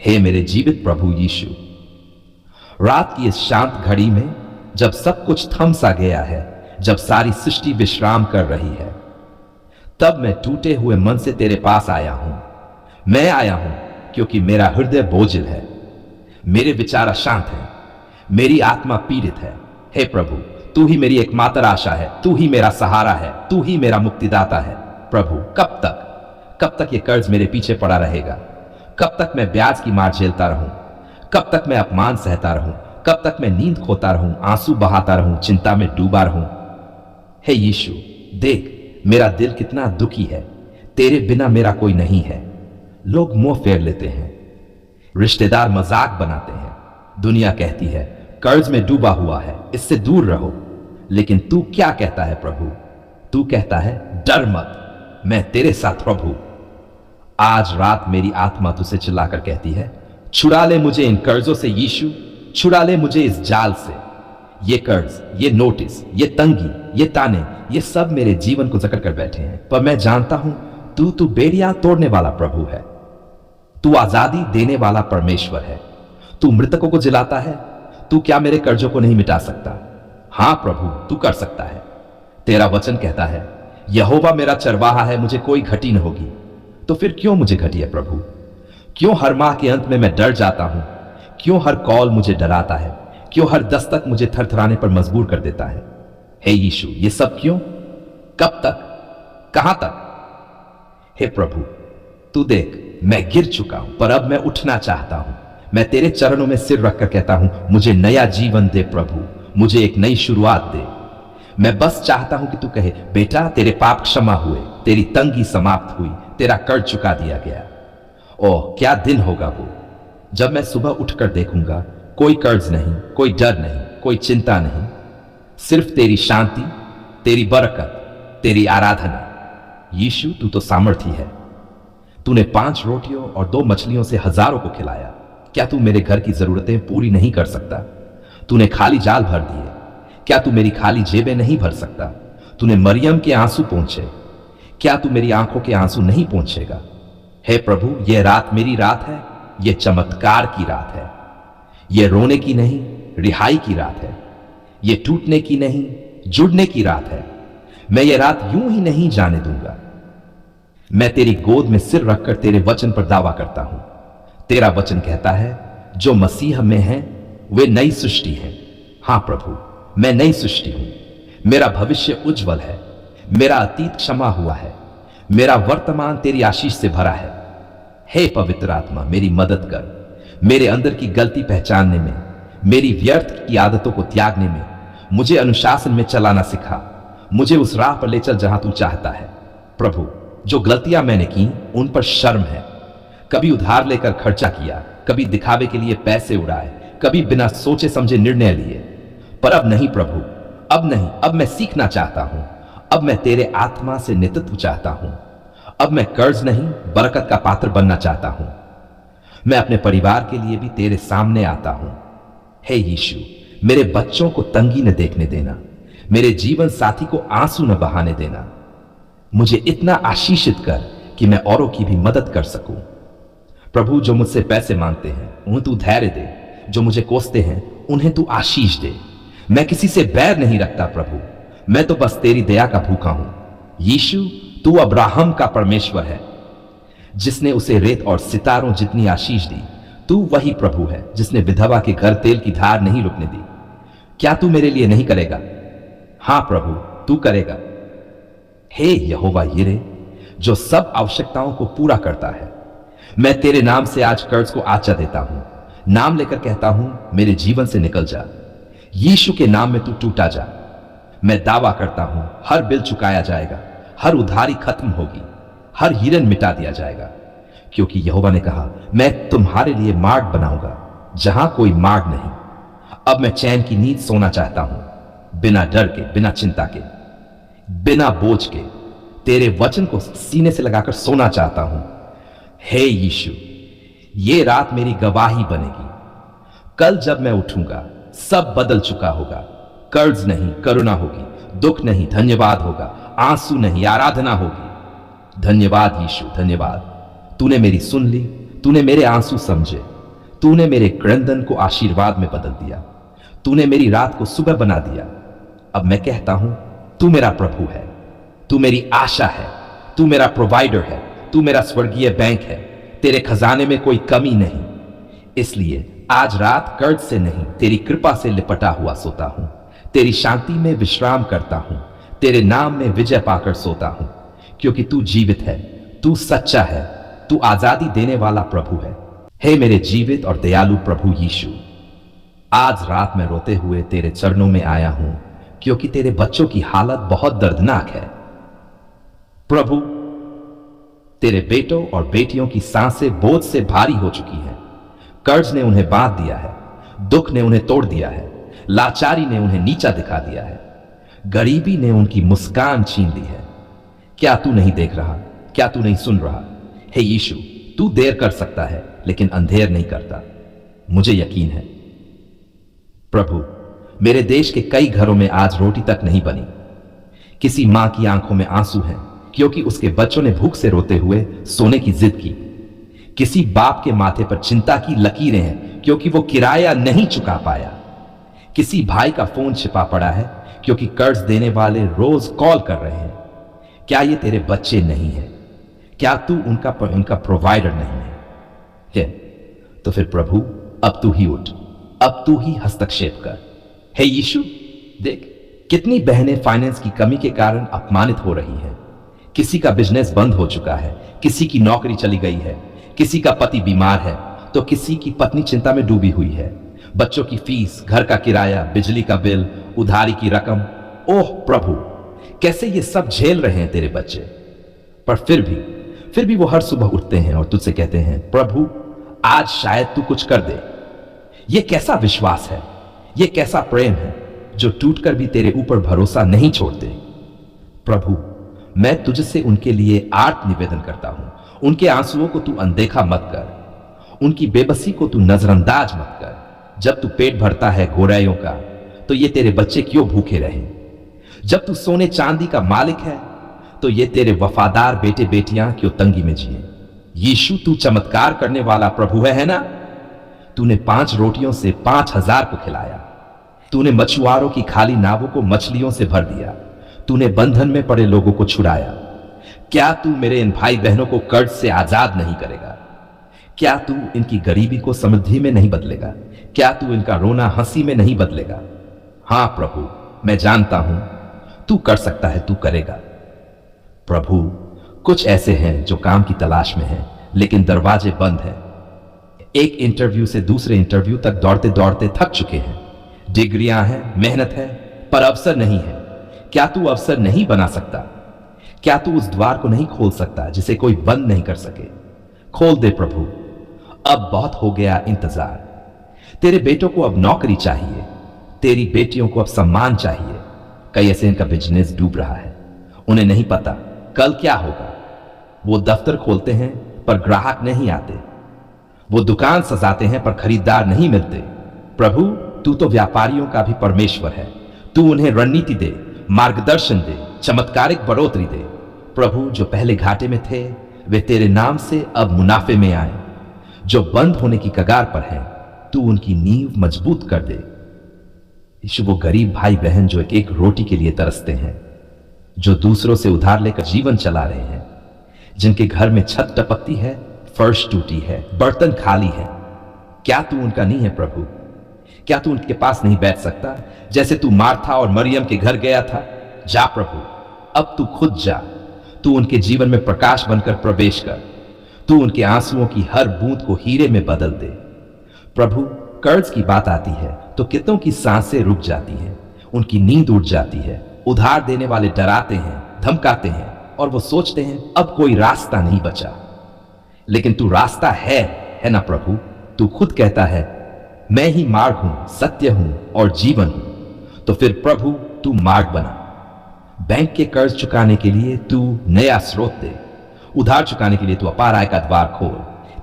हे मेरे जीवित प्रभु यीशु, रात की इस शांत घड़ी में जब सब कुछ थम सा गया है, जब सारी सृष्टि विश्राम कर रही है, तब मैं टूटे हुए मन से तेरे पास आया हूं। मैं आया हूं क्योंकि मेरा हृदय बोझिल है, मेरे विचार अशांत हैं, मेरी आत्मा पीड़ित है। हे प्रभु, तू ही मेरी एकमात्र आशा है, तू ही मेरा सहारा है, तू ही मेरा मुक्तिदाता है। प्रभु, कब तक ये कर्ज मेरे पीछे पड़ा रहेगा? कब तक मैं ब्याज की मार झेलता रहूं? कब तक मैं अपमान सहता रहूं? कब तक मैं नींद खोता रहूं, आंसू बहाता रहूं, चिंता में डूबा रहूं? हे यीशु, देख मेरा दिल कितना दुखी है। तेरे बिना मेरा कोई नहीं है। लोग मुंह फेर लेते हैं, रिश्तेदार मजाक बनाते हैं, दुनिया कहती है कर्ज में डूबा हुआ है, इससे दूर रहो। लेकिन तू क्या कहता है प्रभु? तू कहता है डर मत, मैं तेरे साथ प्रभु। आज रात मेरी आत्मा तुझसे चिल्लाकर कहती है, छुड़ा ले मुझे इन कर्जों से यीशु, छुड़ा ले मुझे इस जाल से। ये कर्ज, ये नोटिस, ये तंगी, ये ताने, ये सब मेरे जीवन को जकड़ कर बैठे हैं। पर मैं जानता हूं तू बेड़ियां तोड़ने वाला प्रभु है, तू आजादी देने वाला परमेश्वर है, तू मृतकों को जिलाता है। तू क्या मेरे कर्जों को नहीं मिटा सकता? हां प्रभु, तू कर सकता है। तेरा वचन कहता है, यहोवा मेरा चरवाहा है, मुझे कोई घटी न होगी। तो फिर क्यों मुझे घटी है प्रभु? क्यों हर माह के अंत में मैं डर जाता हूं? क्यों हर कॉल मुझे डराता है? क्यों हर दस्तक मुझे थरथराने पर मजबूर कर देता है? हे यीशु, ये सब क्यों? कब तक? कहां तक? हे प्रभु, तू देख मैं गिर चुका हूं, पर अब मैं उठना चाहता हूं। मैं तेरे चरणों में सिर रखकर कहता हूं, मुझे नया जीवन दे प्रभु, मुझे एक नई शुरुआत दे। मैं बस चाहता हूं कि तू कहे, बेटा तेरे पाप क्षमा हुए, तेरी तंगी समाप्त हुई, तेरा कर्ज चुका दिया गया। ओह क्या दिन होगा वो, जब मैं सुबह उठकर देखूंगा कोई कर्ज नहीं, कोई डर नहीं, कोई चिंता नहीं, सिर्फ तेरी शांति, तेरी बरकत, तेरी आराधना। यीशु, तू तो सामर्थी है। तूने 5 रोटियों और 2 मछलियों से हजारों को खिलाया। क्या तू मेरे घर की जरूरतें पूरी नहीं कर सकता? तूने खाली जाल भर दिए, क्या तू मेरी खाली जेबें नहीं भर सकता? तूने मरियम के आंसू पोंछे, क्या तू मेरी आंखों के आंसू नहीं पोंछेगा? हे प्रभु, यह रात मेरी रात है, यह चमत्कार की रात है, यह रोने की नहीं रिहाई की रात है, यह टूटने की नहीं जुड़ने की रात है। मैं यह रात यूं ही नहीं जाने दूंगा। मैं तेरी गोद में सिर रखकर तेरे वचन पर दावा करता हूं। तेरा वचन कहता है, जो मसीह में है वे नई सृष्टि है। हां प्रभु, मैं नई सृष्टि हूं। मेरा भविष्य उज्जवल है, मेरा अतीत क्षमा हुआ है, मेरा वर्तमान तेरी आशीष से भरा है। हे पवित्र आत्मा, मेरी मदद कर, मेरे अंदर की गलती पहचानने में, मेरी व्यर्थ की आदतों को त्यागने में, मुझे अनुशासन में चलाना सिखा। मुझे उस राह पर ले चल जहां तू चाहता है। प्रभु, जो गलतियां मैंने की उन पर शर्म है। कभी उधार लेकर खर्चा किया, कभी दिखावे के लिए पैसे उड़ाए, कभी बिना सोचे समझे निर्णय लिए। पर अब नहीं प्रभु, अब नहीं। अब मैं सीखना चाहता हूं। अब मैं तेरे आत्मा से नेतृत्व चाहता हूं। अब मैं कर्ज नहीं बरकत का पात्र बनना चाहता हूं। मैं अपने परिवार के लिए भी तेरे सामने आता हूं। हे यीशु, मेरे बच्चों को तंगी न देखने देना, मेरे जीवन साथी को आंसू न बहाने देना। मुझे इतना आशीषित कर कि मैं औरों की भी मदद कर सकूं। प्रभु, जो मुझसे पैसे मांगते हैं उन्हें तू धैर्य दे, जो मुझे कोसते हैं उन्हें तू आशीष दे। मैं किसी से बैर नहीं रखता प्रभु, मैं तो बस तेरी दया का भूखा हूं। यीशु, तू अब्राहम का परमेश्वर है, जिसने उसे रेत और सितारों जितनी आशीष दी। तू वही प्रभु है जिसने विधवा के घर तेल की धार नहीं रुकने दी। क्या तू मेरे लिए नहीं करेगा? हां प्रभु, तू करेगा। हे यहोवा यिरे, जो सब आवश्यकताओं को पूरा करता है, मैं तेरे नाम से आज कर्ज को आचा देता हूं। नाम लेकर कहता हूं, मेरे जीवन से निकल जा। यीशु के नाम में तू टूटा जा। मैं दावा करता हूं, हर बिल चुकाया जाएगा, हर उधारी खत्म होगी, हर हिरन मिटा दिया जाएगा, क्योंकि यहोवा ने कहा, मैं तुम्हारे लिए मार्ग बनाऊंगा जहां कोई मार्ग नहीं। अब मैं चैन की नींद सोना चाहता हूं, बिना डर के, बिना चिंता के, बिना बोझ के। तेरे वचन को सीने से लगाकर सोना चाहता हूं। हे यीशु, ये रात मेरी गवाही बनेगी। कल जब मैं उठूंगा सब बदल चुका होगा। कर्ज नहीं करुणा होगी, दुख नहीं धन्यवाद होगा, आंसू नहीं आराधना होगी। धन्यवाद यीशु, धन्यवाद। तूने मेरी सुन ली, तूने मेरे आंसू समझे, तूने मेरे क्रंदन को आशीर्वाद में बदल दिया। तूने मेरी रात को सुबह बना दिया। अब मैं कहता हूं, तू मेरा प्रभु है, तू मेरी आशा है, तू मेरा प्रोवाइडर है, तू मेरा स्वर्गीय बैंक है। तेरे खजाने में कोई कमी नहीं। इसलिए आज रात कर्ज से नहीं, तेरी कृपा से लिपटा हुआ सोता हूं। तेरी शांति में विश्राम करता हूं। तेरे नाम में विजय पाकर सोता हूं, क्योंकि तू जीवित है, तू सच्चा है, तू आजादी देने वाला प्रभु है। हे मेरे जीवित और दयालु प्रभु यीशु, आज रात मैं रोते हुए तेरे चरणों में आया हूं, क्योंकि तेरे बच्चों की हालत बहुत दर्दनाक है। प्रभु, तेरे बेटों और बेटियों की सांसें बोझ से भारी हो चुकी हैं। कर्ज ने उन्हें बांध दिया है, दुख ने उन्हें तोड़ दिया है, लाचारी ने उन्हें नीचा दिखा दिया है, गरीबी ने उनकी मुस्कान छीन ली है। क्या तू नहीं देख रहा? क्या तू नहीं सुन रहा? हे यीशु, तू देर कर सकता है लेकिन अंधेर नहीं करता, मुझे यकीन है। प्रभु, मेरे देश के कई घरों में आज रोटी तक नहीं बनी। किसी मां की आंखों में आंसू हैं क्योंकि उसके बच्चों ने भूख से रोते हुए सोने की जिद की। किसी बाप के माथे पर चिंता की लकीरें हैं क्योंकि वो किराया नहीं चुका पाया। किसी भाई का फोन छिपा पड़ा है क्योंकि कर्ज देने वाले रोज कॉल कर रहे हैं। क्या ये तेरे बच्चे नहीं है? क्या तू उनका प्रोवाइडर नहीं है? तो फिर प्रभु, अब तू ही उठ, अब तू ही हस्तक्षेप कर। हे यीशु, देख कितनी बहनें फाइनेंस की कमी के कारण अपमानित हो रही हैं। किसी का बिजनेस बंद हो चुका है, किसी की नौकरी चली गई है, किसी का पति बीमार है, तो किसी की पत्नी चिंता में डूबी हुई है। बच्चों की फीस, घर का किराया, बिजली का बिल, उधारी की रकम। ओह प्रभु, कैसे ये सब झेल रहे हैं तेरे बच्चे। पर फिर भी वो हर सुबह उठते हैं और तुझसे कहते हैं, प्रभु आज शायद तू कुछ कर दे। ये कैसा विश्वास है, ये कैसा प्रेम है जो टूटकर भी तेरे ऊपर भरोसा नहीं छोड़ते। प्रभु, मैं तुझसे उनके लिए आर्त निवेदन करता हूं। उनके आंसुओं को तू अनदेखा मत कर, उनकी बेबसी को तू नजरअंदाज मत कर। जब तू पेट भरता है गोरैयों का, तो ये तेरे बच्चे क्यों भूखे रहे? जब तू सोने चांदी का मालिक है, तो ये तेरे वफादार बेटे बेटियां क्यों तंगी में जिए? यीशु, तू चमत्कार करने वाला प्रभु है ना? तूने 5 रोटियों से 5,000 को खिलाया। तूने मछुआरों की खाली नावों को मछलियों से भर दिया। तूने बंधन में पड़े लोगों को छुड़ाया। क्या तू मेरे इन भाई बहनों को कर्ज से आजाद नहीं करेगा? क्या तू इनकी गरीबी को समृद्धि में नहीं बदलेगा? क्या तू इनका रोना हंसी में नहीं बदलेगा? हां प्रभु, मैं जानता हूं तू कर सकता है, तू करेगा। प्रभु, कुछ ऐसे हैं जो काम की तलाश में हैं, लेकिन दरवाजे बंद हैं। एक इंटरव्यू से दूसरे इंटरव्यू तक दौड़ते दौड़ते थक चुके हैं। डिग्रियां हैं, मेहनत है, पर अवसर नहीं है। क्या तू अवसर नहीं बना सकता? क्या तू उस द्वार को नहीं खोल सकता जिसे कोई बंद नहीं कर सके? खोल दे प्रभु, अब बहुत हो गया इंतजार। तेरे बेटों को अब नौकरी चाहिए, तेरी बेटियों को अब सम्मान चाहिए। कई ऐसे इनका बिजनेस डूब रहा है, उन्हें नहीं पता कल क्या होगा। वो दफ्तर खोलते हैं पर ग्राहक नहीं आते, वो दुकान सजाते हैं पर खरीदार नहीं मिलते। प्रभु, तू तो व्यापारियों का भी परमेश्वर है। तू उन्हें रणनीति दे, मार्गदर्शन दे, चमत्कारिक बढ़ोतरी दे। प्रभु, जो पहले घाटे में थे वे तेरे नाम से अब मुनाफे में आए। जो बंद होने की कगार पर हैं, तू उनकी नींव मजबूत कर दे। यीशु, वो गरीब भाई बहन जो एक रोटी के लिए तरसते हैं, जो दूसरों से उधार लेकर जीवन चला रहे हैं, जिनके घर में छत टपकती है, फर्श टूटी है, बर्तन खाली है, क्या तू उनका नहीं है प्रभु? क्या तू उनके पास नहीं बैठ सकता जैसे तू मार्था और मरियम के घर गया था? जा प्रभु, अब तू खुद जा। तू उनके जीवन में प्रकाश बनकर प्रवेश कर। तू उनके आंसुओं की हर बूंद को हीरे में बदल दे। प्रभु, कर्ज की बात आती है तो कितनों की सांसें रुक जाती हैं, उनकी नींद उड़ जाती है। उधार देने वाले डराते हैं, धमकाते हैं और वो सोचते हैं अब कोई रास्ता नहीं बचा। लेकिन तू रास्ता है ना प्रभु? तू खुद कहता है, मैं ही मार्ग हूं, सत्य हूं और जीवन हूं। तो फिर प्रभु, तू मार्ग बना। बैंक के कर्ज चुकाने के लिए तू नया स्रोत दे। उधार चुकाने के लिए तू अपार आय का द्वार खोल।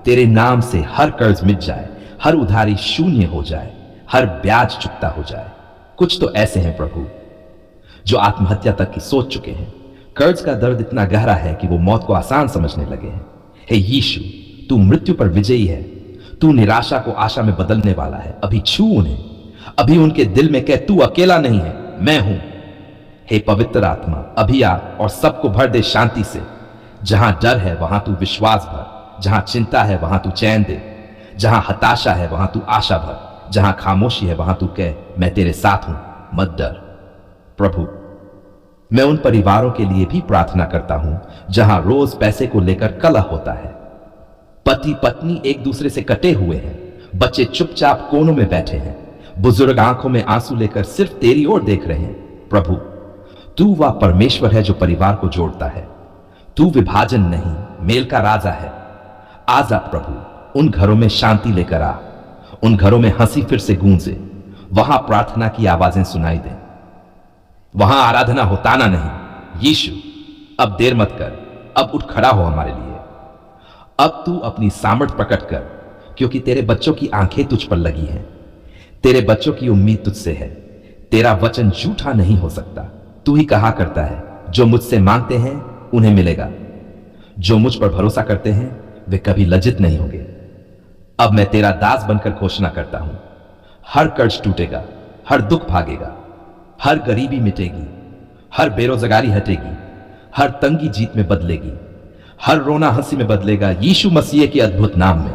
तेरे नाम से हर कर्ज मिट जाए, हर उधारी शून्य हो जाए, हर ब्याज चुकता हो जाए। कुछ तो ऐसे हैं प्रभु जो आत्महत्या तक की सोच चुके हैं। कर्ज का दर्द इतना गहरा है कि वो मौत को आसान समझने लगे हैं। हे यीशु, तू मृत्यु पर विजयी है। तू निराशा को आशा में बदलने वाला है। अभी छू उन्हें, अभी उनके दिल में कह, तू अकेला नहीं है, मैं हूं। हे पवित्र आत्मा, अभी आ और सबको भर दे शांति से। जहां डर है वहां तू विश्वास भर, जहां चिंता है वहां तू चैन दे, जहां हताशा है वहां तू आशा भर, जहां खामोशी है वहां तू कह, मैं तेरे साथ हूं, मत डर। प्रभु, मैं उन परिवारों के लिए भी प्रार्थना करता हूं जहां रोज पैसे को लेकर कलह होता है। पति पत्नी एक दूसरे से कटे हुए हैं, बच्चे चुपचाप कोनों में बैठे हैं, बुजुर्ग आंखों में आंसू लेकर सिर्फ तेरी ओर देख रहे हैं। प्रभु, तू वह परमेश्वर है जो परिवार को जोड़ता है। तू विभाजन नहीं, मेल का राजा है। आजा प्रभु, उन घरों में शांति लेकर आ, उन घरों में हंसी फिर से गूंजे, वहां प्रार्थना की आवाजें सुनाई दें, वहां आराधना हो, ताना नहीं। यीशु, अब देर मत कर, अब उठ खड़ा हो हमारे लिए। अब तू अपनी सामर्थ प्रकट कर, क्योंकि तेरे बच्चों की आंखें तुझ पर लगी हैं, तेरे बच्चों की उम्मीद तुझसे है। तेरा वचन झूठा नहीं हो सकता। तू ही कहा करता है, जो मुझसे मांगते हैं उन्हें मिलेगा, जो मुझ पर भरोसा करते हैं वे कभी लज्जित नहीं होंगे। अब मैं तेरा दास बनकर घोषणा करता हूं, हर कर्ज टूटेगा, हर दुख भागेगा, हर गरीबी मिटेगी, हर बेरोजगारी हटेगी, हर तंगी जीत में बदलेगी, हर रोना हंसी में बदलेगा, यीशु मसीह के अद्भुत नाम में।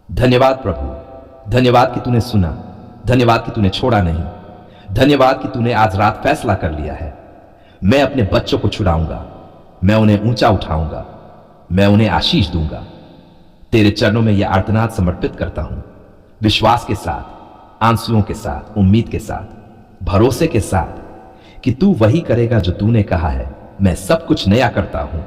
धन्यवाद प्रभु, धन्यवाद कि तूने सुना, धन्यवाद कि तूने छोड़ा नहीं, धन्यवाद कि तूने आज रात फैसला कर लिया है। मैं अपने बच्चों को छुड़ाऊंगा, मैं उन्हें ऊंचा उठाऊंगा, मैं उन्हें आशीष दूंगा। तेरे चरणों में यह आर्तनाद समर्पित करता हूं, विश्वास के साथ, आंसुओं के साथ, उम्मीद के साथ, भरोसे के साथ कि तू वही करेगा जो तूने कहा है। मैं सब कुछ नया करता हूं।